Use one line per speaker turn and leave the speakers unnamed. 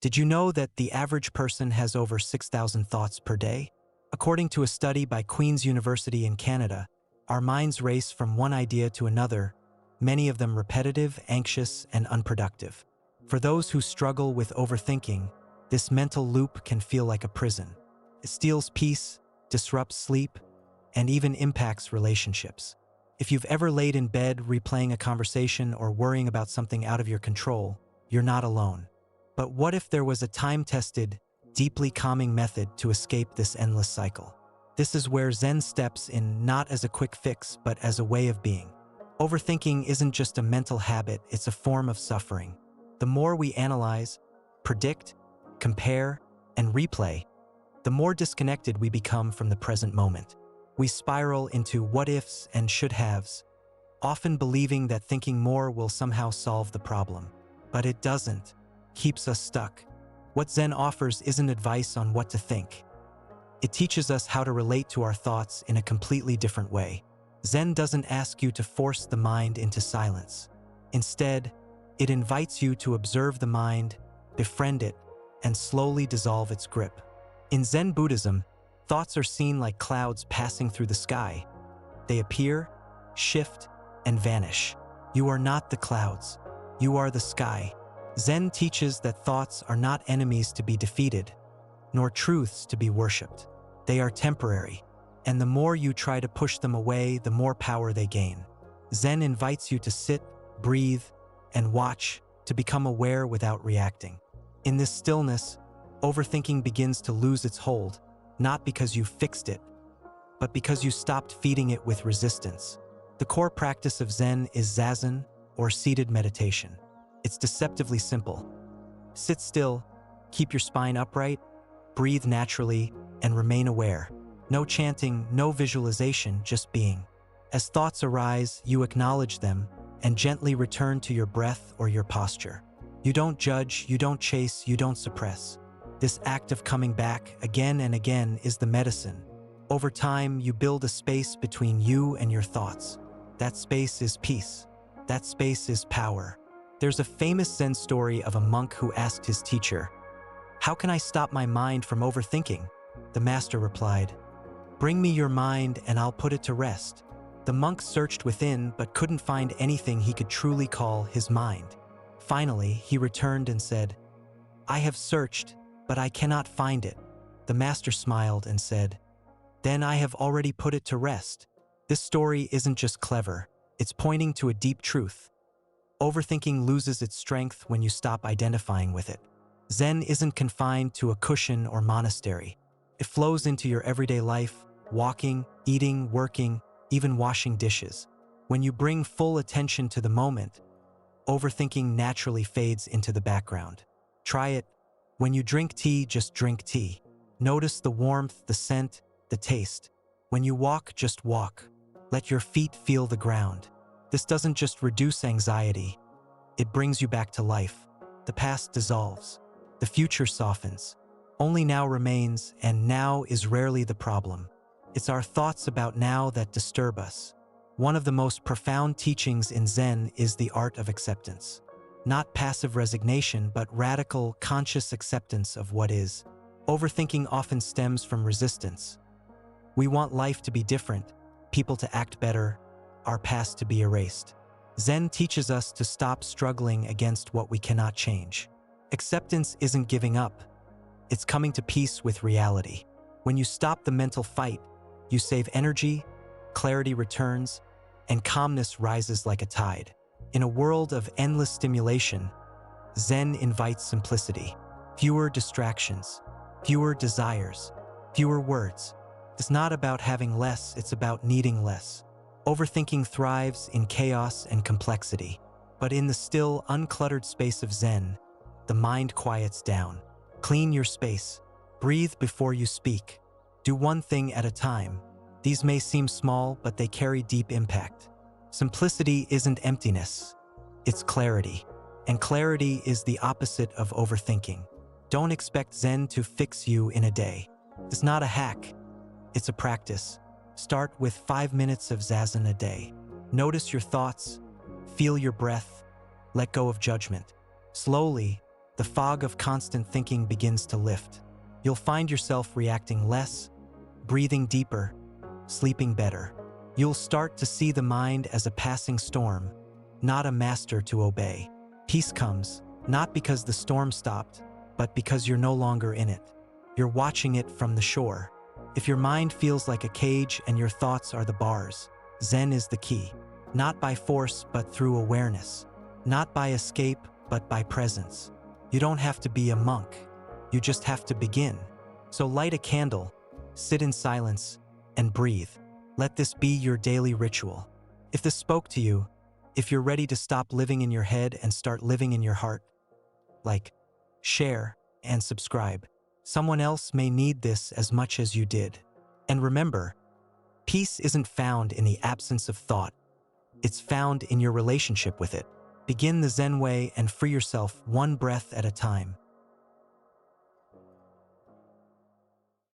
Did you know that the average person has over 6,000 thoughts per day? According to a study by Queen's University in Canada, our minds race from one idea to another, many of them repetitive, anxious, and unproductive. For those who struggle with overthinking, this mental loop can feel like a prison. It steals peace, disrupts sleep, and even impacts relationships. If you've ever laid in bed replaying a conversation or worrying about something out of your control, you're not alone. But what if there was a time-tested, deeply calming method to escape this endless cycle? This is where Zen steps in, not as a quick fix, but as a way of being. Overthinking isn't just a mental habit, it's a form of suffering. The more we analyze, predict, compare, and replay, the more disconnected we become from the present moment. We spiral into what-ifs and should-haves, often believing that thinking more will somehow solve the problem. But it doesn't. Keeps us stuck. What Zen offers isn't advice on what to think. It teaches us how to relate to our thoughts in a completely different way. Zen doesn't ask you to force the mind into silence. Instead, it invites you to observe the mind, befriend it, and slowly dissolve its grip. In Zen Buddhism, thoughts are seen like clouds passing through the sky. They appear, shift, and vanish. You are not the clouds. You are the sky. Zen teaches that thoughts are not enemies to be defeated, nor truths to be worshipped. They are temporary, and the more you try to push them away, the more power they gain. Zen invites you to sit, breathe, and watch, to become aware without reacting. In this stillness, overthinking begins to lose its hold, not because you fixed it, but because you stopped feeding it with resistance. The core practice of Zen is Zazen, or seated meditation. It's deceptively simple. Sit still, keep your spine upright, breathe naturally, and remain aware. No chanting, no visualization, just being. As thoughts arise, you acknowledge them and gently return to your breath or your posture. You don't judge, you don't chase, you don't suppress. This act of coming back again and again is the medicine. Over time, you build a space between you and your thoughts. That space is peace. That space is power. There's a famous Zen story of a monk who asked his teacher, "How can I stop my mind from overthinking?" The master replied, "Bring me your mind and I'll put it to rest." The monk searched within but couldn't find anything he could truly call his mind. Finally, he returned and said, "I have searched, but I cannot find it." The master smiled and said, "Then I have already put it to rest." This story isn't just clever, it's pointing to a deep truth. Overthinking loses its strength when you stop identifying with it. Zen isn't confined to a cushion or monastery. It flows into your everyday life, walking, eating, working, even washing dishes. When you bring full attention to the moment, overthinking naturally fades into the background. Try it. When you drink tea, just drink tea. Notice the warmth, the scent, the taste. When you walk, just walk. Let your feet feel the ground. This doesn't just reduce anxiety, it brings you back to life. The past dissolves. The future softens. Only now remains, and now is rarely the problem. It's our thoughts about now that disturb us. One of the most profound teachings in Zen is the art of acceptance. Not passive resignation, but radical, conscious acceptance of what is. Overthinking often stems from resistance. We want life to be different, people to act better, our past to be erased. Zen teaches us to stop struggling against what we cannot change. Acceptance isn't giving up. It's coming to peace with reality. When you stop the mental fight, you save energy, clarity returns, and calmness rises like a tide. In a world of endless stimulation, Zen invites simplicity. Fewer distractions, fewer desires, fewer words. It's not about having less, it's about needing less. Overthinking thrives in chaos and complexity. But in the still, uncluttered space of Zen, the mind quiets down. Clean your space. Breathe before you speak. Do one thing at a time. These may seem small, but they carry deep impact. Simplicity isn't emptiness. It's clarity. And clarity is the opposite of overthinking. Don't expect Zen to fix you in a day. It's not a hack. It's a practice. Start with 5 minutes of Zazen a day. Notice your thoughts, feel your breath, let go of judgment. Slowly, the the fog of constant thinking begins to lift. You'll find yourself reacting less, breathing deeper, sleeping better. You'll start to see the mind as a passing storm, not a master to obey. Peace comes, not because the storm stopped, but because you're no longer in it. You're watching it from the shore. If your mind feels like a cage and your thoughts are the bars, Zen is the key. Not by force, but through awareness. Not by escape, but by presence. You don't have to be a monk. You just have to begin. So light a candle, sit in silence, and breathe. Let this be your daily ritual. If this spoke to you, if you're ready to stop living in your head and start living in your heart, like, share, and subscribe. Someone else may need this as much as you did. And remember, peace isn't found in the absence of thought. It's found in your relationship with it. Begin the Zen way and free yourself one breath at a time.